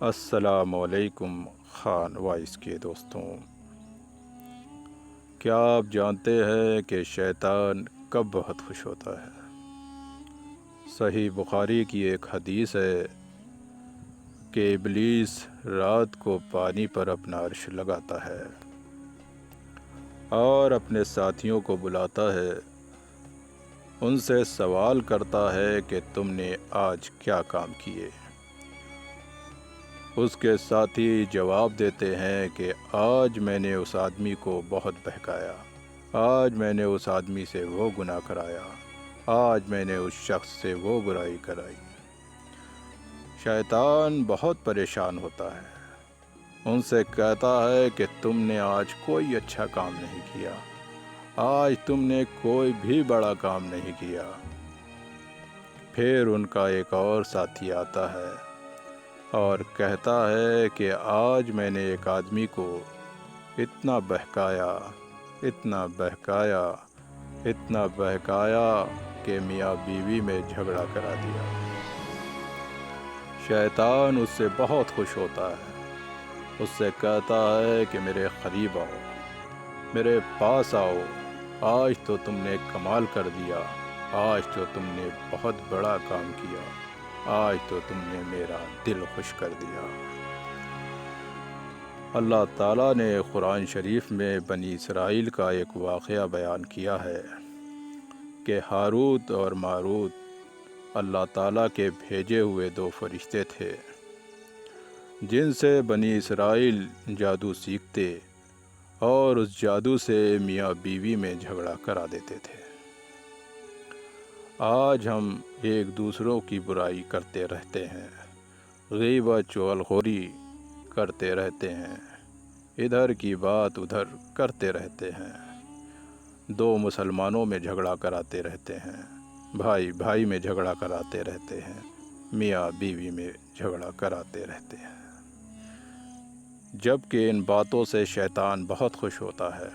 السلام علیکم خان وائس کے دوستوں، کیا آپ جانتے ہیں کہ شیطان کب بہت خوش ہوتا ہے؟ صحیح بخاری کی ایک حدیث ہے کہ ابلیس رات کو پانی پر اپنا عرش لگاتا ہے اور اپنے ساتھیوں کو بلاتا ہے، ان سے سوال کرتا ہے کہ تم نے آج کیا کام کیے؟ اس کے ساتھی جواب دیتے ہیں کہ آج میں نے اس آدمی کو بہت بہکایا، آج میں نے اس آدمی سے وہ گناہ کرایا، آج میں نے اس شخص سے وہ برائی کرائی۔ شیطان بہت پریشان ہوتا ہے، ان سے کہتا ہے کہ تم نے آج کوئی اچھا کام نہیں کیا، آج تم نے کوئی بھی بڑا کام نہیں کیا۔ پھر ان کا ایک اور ساتھی آتا ہے اور کہتا ہے کہ آج میں نے ایک آدمی کو اتنا بہکایا، اتنا بہکایا، اتنا بہکایا کہ میاں بیوی میں جھگڑا کرا دیا۔ شیطان اس سے بہت خوش ہوتا ہے، اس سے کہتا ہے کہ میرے قریب آؤ، میرے پاس آؤ، آج تو تم نے کمال کر دیا، آج تو تم نے بہت بڑا کام کیا، آج تو تم نے میرا دل خوش کر دیا۔ اللہ تعالیٰ نے قرآن شریف میں بنی اسرائیل کا ایک واقعہ بیان کیا ہے کہ ہاروت اور ماروت اللہ تعالیٰ کے بھیجے ہوئے دو فرشتے تھے، جن سے بنی اسرائیل جادو سیکھتے اور اس جادو سے میاں بیوی میں جھگڑا کرا دیتے تھے۔ آج ہم ایک دوسروں کی برائی کرتے رہتے ہیں، غیبت چغلخوری کرتے رہتے ہیں، ادھر کی بات ادھر کرتے رہتے ہیں، دو مسلمانوں میں جھگڑا کراتے رہتے ہیں، بھائی بھائی میں جھگڑا کراتے رہتے ہیں، میاں بیوی میں جھگڑا کراتے رہتے ہیں، جبکہ ان باتوں سے شیطان بہت خوش ہوتا ہے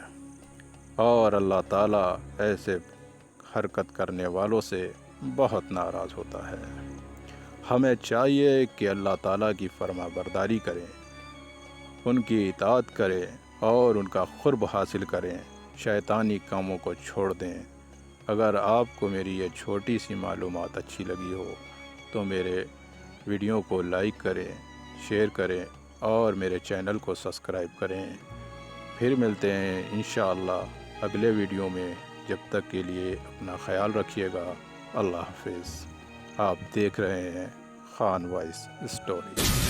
اور اللہ تعالیٰ ایسے حرکت کرنے والوں سے بہت ناراض ہوتا ہے۔ ہمیں چاہیے کہ اللہ تعالیٰ کی فرما برداری کریں، ان کی اطاعت کریں اور ان کا قرب حاصل کریں، شیطانی کاموں کو چھوڑ دیں۔ اگر آپ کو میری یہ چھوٹی سی معلومات اچھی لگی ہو تو میرے ویڈیو کو لائک کریں، شیئر کریں اور میرے چینل کو سبسکرائب کریں۔ پھر ملتے ہیں انشاءاللہ اگلے ویڈیو میں، جب تک کے لیے اپنا خیال رکھیے گا۔ اللہ حافظ۔ آپ دیکھ رہے ہیں خان وائس اسٹوری۔